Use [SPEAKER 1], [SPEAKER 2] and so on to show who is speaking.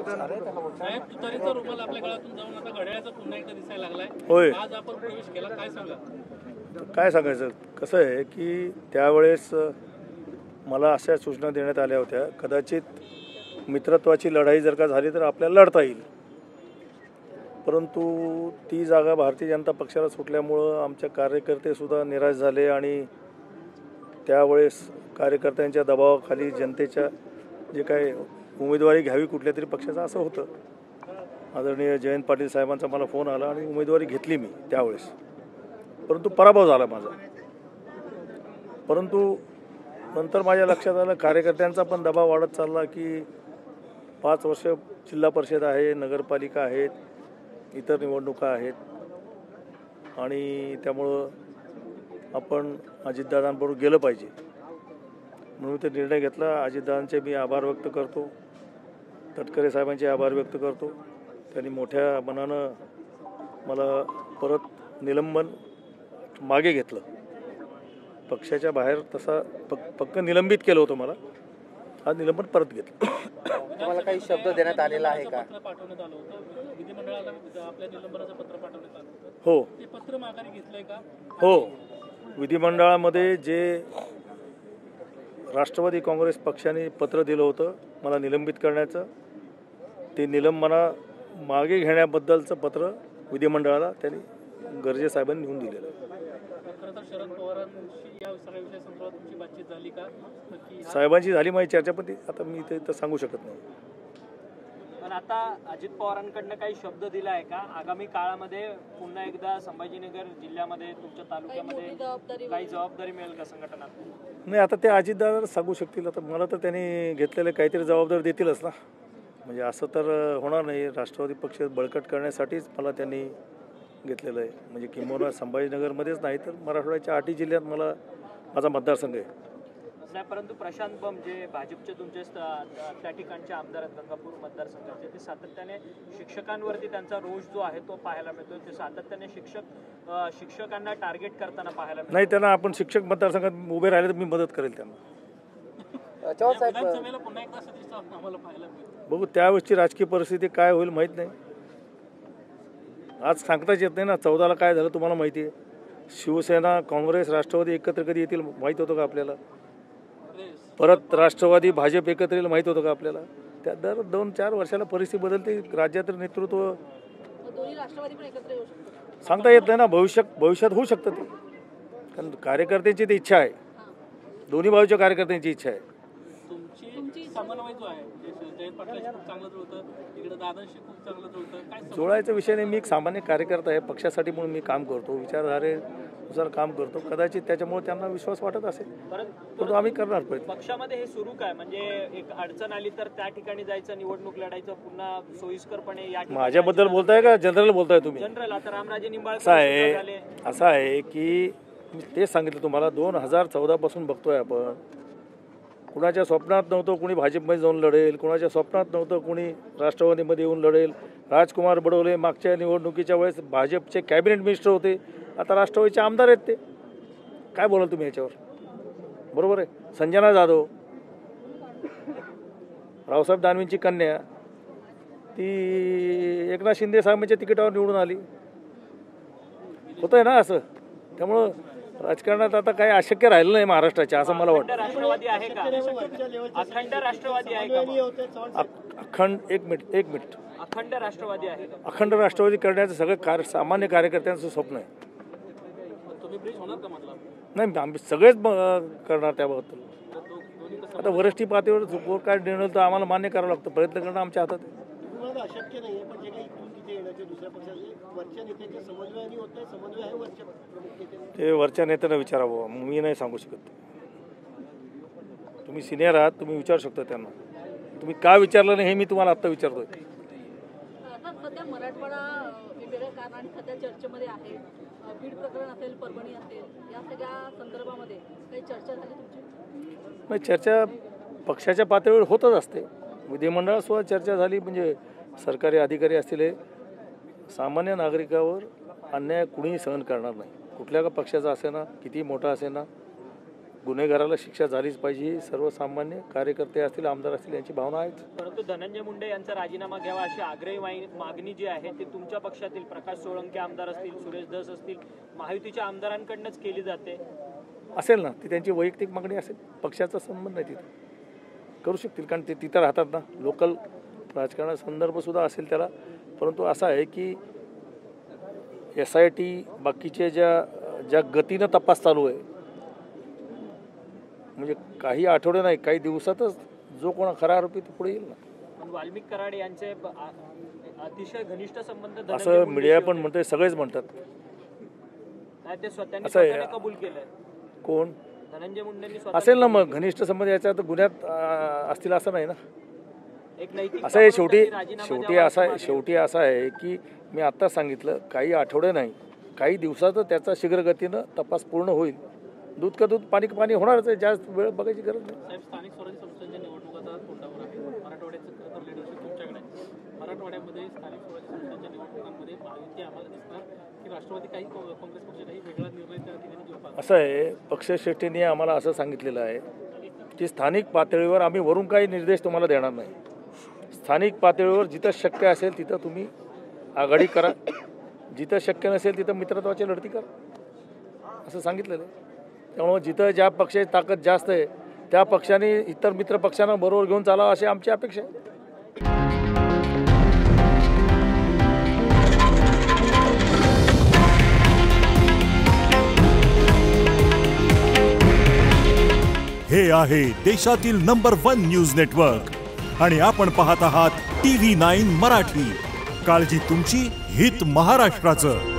[SPEAKER 1] साहेब, तुतारीचा रुमाल आपल्या गळ्यातून जाऊन आता घड्याळाचा पुन्हा एकदा दिसायला लागलाय.
[SPEAKER 2] होय,
[SPEAKER 1] आज आपण प्रवेश केला, काय सांगा?
[SPEAKER 2] काय सांगायचं. कसं आहे की त्यावेळेस मला अशा सूचना देण्यात आल्या होत्या, कदाचित मित्रत्वाची लढाई जर का झाली तर आपल्याला लढता येईल. परंतु ती जागा भारतीय जनता पक्षाला सुटल्यामुळं आमचे कार्यकर्तेसुद्धा निराश झाले आणि त्यावेळेस कार्यकर्त्यांच्या दबावाखाली जनतेच्या जे काय उमेदवारी घ्यावी कुठल्या तरी पक्षाचं असं होतं. आदरणीय जयंत पाटील साहेबांचा मला फोन आला आणि उमेदवारी घेतली मी त्यावेळेस, परंतु पराभव झाला माझा. परंतु नंतर माझ्या लक्षात आलं कार्यकर्त्यांचा पण दबाव वाढत चालला की 5 वर्ष जिल्हा परिषद आहे, नगरपालिका आहेत, इतर निवडणुका आहेत आणि त्यामुळं आपण अजितदादांबरोबर गेलं पाहिजे म्हणून ते निर्णय घेतला. अजितदादांचे मी आभार व्यक्त करतो, तटकरे साहेबांचे आभार व्यक्त करतो. त्यांनी मोठ्या मनानं मला परत निलंबन मागे घेतलं. पक्षाच्या बाहेर तसा पक्क निलंबित केलं होतं मला, आज निलंबन परत घेतलं.
[SPEAKER 3] तुम्हाला काही शब्द देण्यात आलेला आहे का?
[SPEAKER 1] पाठवण्यात आलं होतं विधिमंडळाला, आपल्या निलंबनाचं पत्र पाठवण्यात आलं होतं.
[SPEAKER 2] हो,
[SPEAKER 1] ते पत्र माघारी घेतलंय का?
[SPEAKER 2] हो. विधिमंडळामध्ये जे राष्ट्रवादी काँग्रेस पक्षाने पत्र दिलं होतं मला निलंबित करण्याचं, ते निलंबना मागे घेण्याबद्दलचं पत्र विधिमंडळाला त्यांनी गर्जे साहेबांनी लिहून दिलेलं आहे.
[SPEAKER 1] खरं तर शरद पवारांशी या सगळ्या विषयासंदर्भात तुमची बातचीत झाली का?
[SPEAKER 2] साहेबांची झाली माझी चर्चा, पण ती आता मी ते तर सांगू शकत नाही.
[SPEAKER 4] पण आता अजित पवारांकडनं काही शब्द दिला आहे का आगामी काळामध्ये पुन्हा एकदा संभाजीनगर जिल्ह्यामध्ये तुमच्या तालुक्यामध्ये काही जबाबदारी मिळेल का संघटनात?
[SPEAKER 2] नाही, आता ते अजितदादा सांगू शकतील. आता मला तर त्यांनी घेतलेले काहीतरी जबाबदारी देतीलच ना. म्हणजे असं तर होणार नाही. राष्ट्रवादी पक्ष बळकट करण्यासाठीच मला त्यांनी घेतलेलं आहे. म्हणजे किंबहुना संभाजीनगरमध्येच नाही तर मराठवाड्याच्या 8 जिल्ह्यात मला माझा मतदारसंघ आहे.
[SPEAKER 4] नाही, परंतु प्रशांत बम जे भाजपचे तुमचे त्या ठिकाणचे आमदार आहेत गंगापूर मतदारसंघाचे, ते सातत्याने शिक्षकांवरती त्यांचा रोष जो आहे तो पाहायला मिळतो. ते सातत्याने शिक्षकांना टार्गेट करताना पाहायला मिळतो.
[SPEAKER 2] नाही, त्यांना आपण शिक्षक मतदारसंघात उभे राहिले तर मी मदत करेल त्यांना.
[SPEAKER 1] विधानसभेला पुन्हा एकदा सदिच्छा आम्हाला पाहायला मिळेल.
[SPEAKER 2] बघू त्यावेळेसची राजकीय परिस्थिती काय होईल माहीत नाही. आज सांगताच येत नाही ना. 14ला काय झालं तुम्हाला माहिती आहे. शिवसेना, काँग्रेस, राष्ट्रवादी एकत्र कधी येतील माहीत होतं का आपल्याला? परत राष्ट्रवादी भाजप एकत्र येईल माहीत होतं का आपल्याला? त्या दर 2-4 वर्षाला परिस्थिती बदलते. राज्यातील नेतृत्व सांगता येत नाही ना. भविष्यात होऊ शकतं ते, कारण कार्यकर्त्यांची ती इच्छा आहे. दोन्ही बाजूच्या कार्यकर्त्यांची इच्छा आहे.
[SPEAKER 1] तुमची समन्वय जो आहे जयंत पाटलांशी खूप चांगलं जुळतं, इकडे दादांशी खूप चांगलं जुळतं, काय
[SPEAKER 2] जुळायचा विषय नाही. मी एक सामान्य कार्यकर्ता आहे. पक्षासाठी म्हणून मी काम करतो, विचारधारेनुसार काम करतो. कदाचित त्याच्यामुळे त्यांना विश्वास वाटत असेल, परंतु आम्ही करणार प्रयत्न.
[SPEAKER 4] पक्षामध्ये हे सुरू काय म्हणजे एक अडचण आली तर त्या ठिकाणी जायचं, निवडणूक लढायचं, पुन्हा सोयीस्करपणे या
[SPEAKER 2] माझ्याबद्दल बोलताय का जनरल बोलताय तुम्ही?
[SPEAKER 4] जनरल. आता रामराजे
[SPEAKER 2] निंबाळकर असं आहे की मी तेच सांगितलं तुम्हाला. 2014 पासून बघतोय आपण. कुणाच्या स्वप्नात नव्हतं कुणी भाजपमध्ये जाऊन लढेल, कुणाच्या स्वप्नात नव्हतं कुणी राष्ट्रवादीमध्ये येऊन लढेल. राजकुमार बडोले मागच्या निवडणुकीच्या वेळेस भाजपचे कॅबिनेट मिनिस्टर होते, आता राष्ट्रवादीचे आमदार आहेत. ते काय बोलाल तुम्ही याच्यावर? बरोबर आहे. संजना जाधव, रावसाहेब दानवेंची कन्या, ती एकनाथ शिंदे साहेबांच्या तिकिटावर निवडून आली. होतंय ना असं. त्यामुळं राजकारणात आता काही अशक्य राहिलं नाही महाराष्ट्राच्या, असं मला वाटतं.
[SPEAKER 4] राष्ट्रवादी आहे का? अखंड राष्ट्रवादी आहे का?
[SPEAKER 2] एक मिनिट
[SPEAKER 4] अखंड राष्ट्रवादी आहे का?
[SPEAKER 2] अखंड राष्ट्रवादी करण्याचं सगळं सामान्य कार्यकर्त्यांचं स्वप्न आहे.
[SPEAKER 1] तुम्ही ब्रिज होणार का म्हटलं?
[SPEAKER 2] नाही, आम्ही सगळेच करणार त्याबद्दल. आता वरिष्ठ पातळीवर काय निर्णय तर आम्हाला मान्य करावं लागतं. प्रयत्न करणं आमच्या हातात आहे.
[SPEAKER 3] अशक्य नाही पण जे काही तिथे येण्याचे दुसऱ्या पक्षाचे वरच्या नेत्यांच्या समन्वयाने होत नाही. समन्वय आहे वरच्या प्रमुख नेते,
[SPEAKER 2] ते वरच्या नेत्यांना विचारावं, मी नाही सांगू शकत. तुम्ही सिनियर आहात, तुम्ही विचारू शकता त्यांना. तुम्ही का विचारलं नाही हे मी तुम्हाला आत्ता विचारतोय.
[SPEAKER 5] सध्या मराठवाडा वेगवेगळ्या कारणाने सध्या चर्चेमध्ये आहे. बीड प्रकरण असेल, परभणी असेल, या सगळ्या संदर्भामध्ये काही चर्चा झाली तुमची?
[SPEAKER 2] नाही, चर्चा पक्षाच्या पातळीवर होतच असते. विधिमंडळात सुद्धा चर्चा झाली. म्हणजे सरकारी अधिकारी असतील, सामान्य नागरिकावर अन्याय कुणीही सहन करणार नाही. कुठल्या का पक्षाचा असेना, किती मोठा असेना, गुन्हेगाराला शिक्षा झालीच पाहिजे ही सर्वसामान्य कार्यकर्ते असतील, आमदार असतील यांची भावना आहे.
[SPEAKER 4] परंतु धनंजय मुंडे यांचा राजीनामा घ्यावा अशी आग्रही मागणी जी आहे ती तुमच्या पक्षातील प्रकाश सोळंके आमदार असतील, सुरेश धस असतील, महायुतीच्या आमदारांकडूनच केली जाते.
[SPEAKER 2] असेल ना, ती त्यांची वैयक्तिक मागणी असेल, पक्षाचा संबंध नाही. तिथे करू शकतील कारण ते तिथं राहतात ना, लोकल राजकारणाचा संदर्भसुद्धा असेल त्याला. परंतु असं आहे की SIT बाकीचे ज्या गतीनं तपास चालू आहे, म्हणजे काही आठवडे नाही, काही दिवसातच जो कोण खरा आरोपी तो पुढे येईल ना.
[SPEAKER 4] पण वाल्मिक कराड यांचे अतिशय घनिष्ठ संबंध
[SPEAKER 2] असं मीडिया पण म्हणतोय, सगळेच म्हणतात.
[SPEAKER 4] ते स्वतःने कबूल केलंय.
[SPEAKER 2] कोण?
[SPEAKER 4] धनंजय मुंडेंनी
[SPEAKER 2] असेल ना, मग घनिष्ठ संबंध याच्या तर गुन्ह्यात असतील असं नाही ना.
[SPEAKER 4] एक नैतिक
[SPEAKER 2] असं आहे शेवटी असं आहे की मी आत्ता सांगितलं, काही आठवडे नाही, काही दिवसातच त्याचा शीघ्रगतीनं तपास पूर्ण होईल. दूध का दूध, पाणी का पाणी होणारच आहे. जास्त वेळ बघायची गरज नाही.
[SPEAKER 1] साहेब, स्थानिक स्वराज्य संस्थांच्या निवडणुका तोंडावर आहे. मराठवाड्याचं खरं तर लिडरशिप तुमच्याकडे आहे. मराठवाड्यामध्ये स्थानिक स्वराज्य संस्थांच्या निवडणुकांमध्ये महायुती आम्हाला दिसणार की राष्ट्रवादी काही काँग्रेस पक्ष काही वेगळा निर्णय त्या ठिकाणी घेऊ पाहतो.
[SPEAKER 2] असं आहे, पक्षश्रेष्ठींनी आम्हाला असं सांगितलेलं आहे की स्थानिक पातळीवर आम्ही वरून काही निर्देश तुम्हाला देणार नाही. स्थानिक पातळीवर जिथं शक्य असेल तिथं तुम्ही आघाडी करा, जिथं शक्य नसेल तिथं मित्रत्वाची लढती करा असं सांगितलेलं आहे. त्यामुळे जिथं ज्या पक्षाची ताकद जास्त आहे त्या पक्षाने इतर मित्र पक्षांना बरोबर घेऊन चालावं अशी आमची अपेक्षा आहे.
[SPEAKER 6] हे आहे देशातील नंबर 1 न्यूज नेटवर्क आणि आपण पाहत आहात TV9 मराठी. काळजी तुमची, हित महाराष्ट्राचं.